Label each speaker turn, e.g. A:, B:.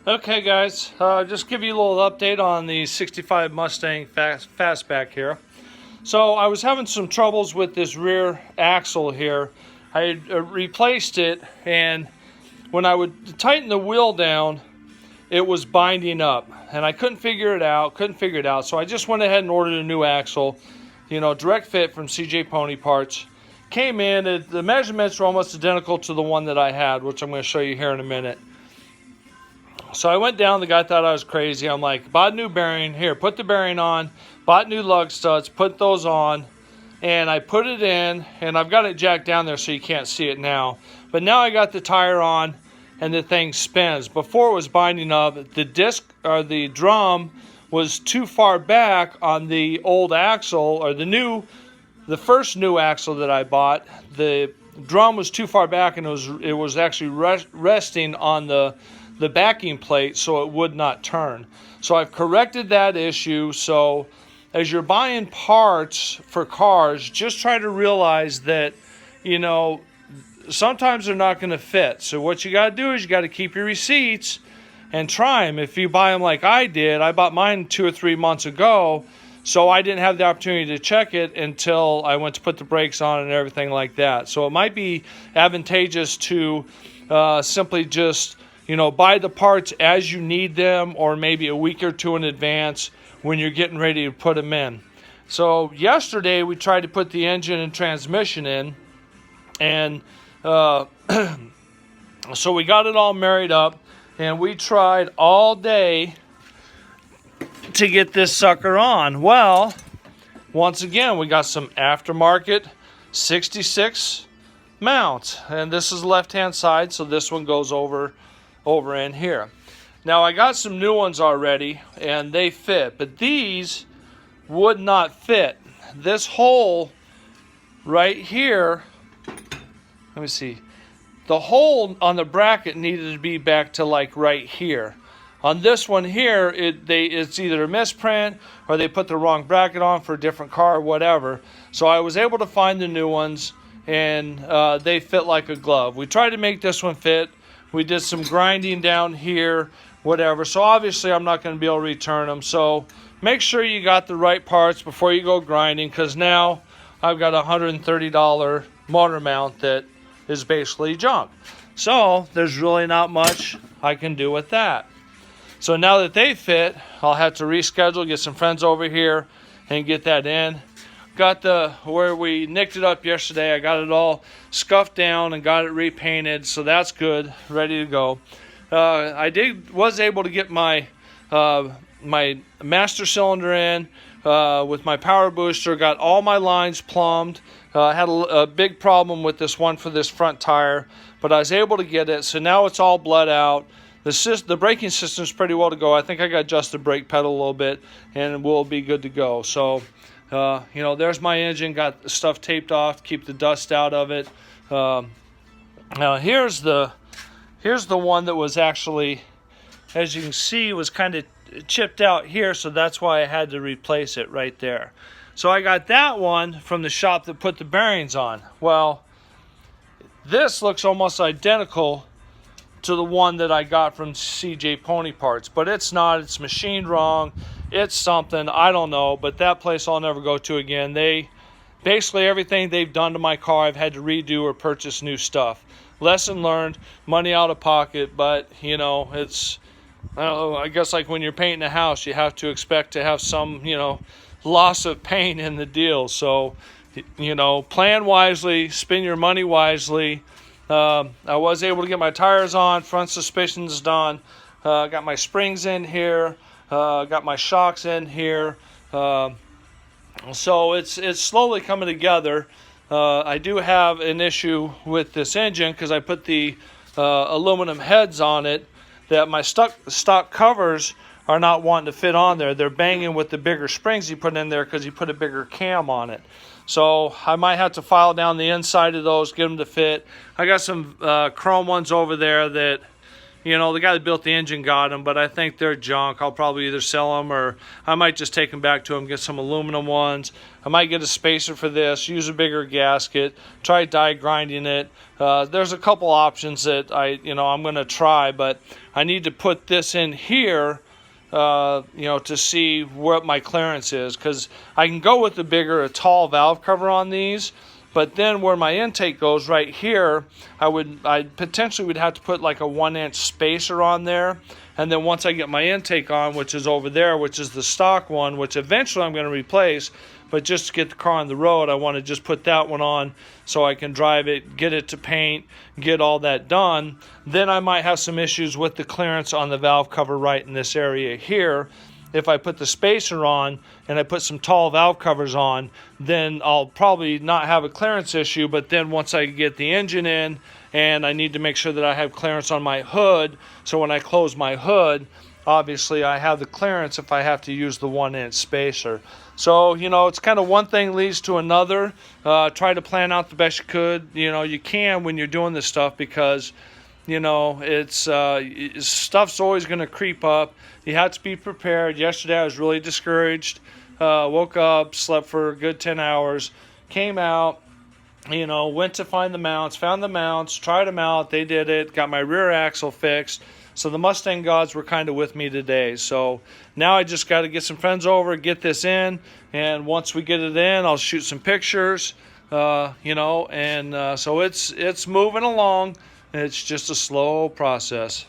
A: Okay, guys, just give you a little update on the 65 Mustang fastback here. So I was having some troubles with this rear axle here. I had replaced it, and when I would tighten the wheel down, it was binding up, and I couldn't figure it out. So I just went ahead and ordered a new axle, direct fit from CJ Pony Parts. Came in, the measurements were almost identical to the one that I had, which I'm going to show you here in a minute. So I went down, the guy thought I was crazy. I'm like, bought a new bearing, here, put the bearing on, bought new lug studs, put those on, and I put it in, and I've got it jacked down there so you can't see it now. But now I got the tire on, and the thing spins. Before it was binding up, the disc, or the drum, was too far back on the old axle, or the first new axle that I bought. The drum was too far back, and it was actually resting on the backing plate, so it would not turn. So I've corrected that issue. So as you're buying parts for cars, just try to realize that, sometimes they're not going to fit. So what you got to do is you got to keep your receipts and try them. If you buy them like I did, I bought mine 2 or 3 months ago, so I didn't have the opportunity to check it until I went to put the brakes on and everything like that. So it might be advantageous to simply just buy the parts as you need them, or maybe a week or two in advance when you're getting ready to put them in. So yesterday we tried to put the engine and transmission in, and so we got it all married up, and we tried all day to get this sucker on. Well, once again, we got some aftermarket 66 mounts, and this is the left-hand side, so this one goes over in here. Now I got some new ones already, and they fit, but these would not fit. This hole right here, let me see, the hole on the bracket needed to be back to like right here. On this one here, it's either a misprint or they put the wrong bracket on for a different car or whatever. So I was able to find the new ones, and they fit like a glove. We tried to make this one fit. We did some grinding down here, whatever. So obviously I'm not going to be able to return them. So make sure you got the right parts before you go grinding, because now I've got a $130 motor mount that is basically junk. So there's really not much I can do with that. So now that they fit, I'll have to reschedule, get some friends over here and get that in. Got where we nicked it up yesterday, I got it all scuffed down and got it repainted, so that's good, ready to go. I was able to get my my master cylinder in with my power booster, got all my lines plumbed. I had a big problem with this one for this front tire, but I was able to get it, so now it's all bled out. The braking system's pretty well to go. I think I got to adjust the brake pedal a little bit, and we'll be good to go. So there's my engine, got the stuff taped off to keep the dust out of it. Now here's the one that was actually, as you can see, was kind of chipped out here, so that's why I had to replace it right there. So I got that one from the shop that put the bearings on. Well, this looks almost identical to the one that I got from CJ Pony Parts, but it's not. It's machined wrong. It's something, I don't know, but that place I'll never go to again. Basically everything they've done to my car, I've had to redo or purchase new stuff. Lesson learned, money out of pocket, but it's, I guess like when you're painting a house, you have to expect to have some, loss of paint in the deal. So, plan wisely, spend your money wisely. I was able to get my tires on, front suspension's done, got my springs in here. Got my shocks in here, so it's slowly coming together. I do have an issue with this engine because I put the aluminum heads on it that my stock covers are not wanting to fit on there. They're banging with the bigger springs he put in there because he put a bigger cam on it. So I might have to file down the inside of those, get them to fit. I got some chrome ones over there that You know, the guy that built the engine got them, but I think they're junk. I'll probably either sell them or I might just take them back to him, get some aluminum ones. I might get a spacer for this, use a bigger gasket, try die grinding it. There's a couple options that I'm going to try, but I need to put this in here, to see what my clearance is, because I can go with the bigger, a tall valve cover on these. But then where my intake goes right here, I potentially would have to put like a 1-inch spacer on there. And then once I get my intake on, which is over there, which is the stock one, which eventually I'm going to replace, but just to get the car on the road, I want to just put that one on so I can drive it, get it to paint, get all that done. Then I might have some issues with the clearance on the valve cover right in this area here. If I put the spacer on and I put some tall valve covers on, then I'll probably not have a clearance issue. But then once I get the engine in, and I need to make sure that I have clearance on my hood, so when I close my hood, obviously I have the clearance if I have to use the 1-inch spacer. So, it's kind of one thing leads to another. Try to plan out the best you could. You can when you're doing this stuff, because it's stuff's always going to creep up. You have to be prepared. Yesterday I was really discouraged. Woke up, slept for a good 10 hours, came out, went to find the mounts, found the mounts, tried them out. They did it, got my rear axle fixed. So the Mustang gods were kind of with me today. So now I just got to get some friends over, get this in, and once we get it in, I'll shoot some pictures, so it's moving along. It's just a slow process.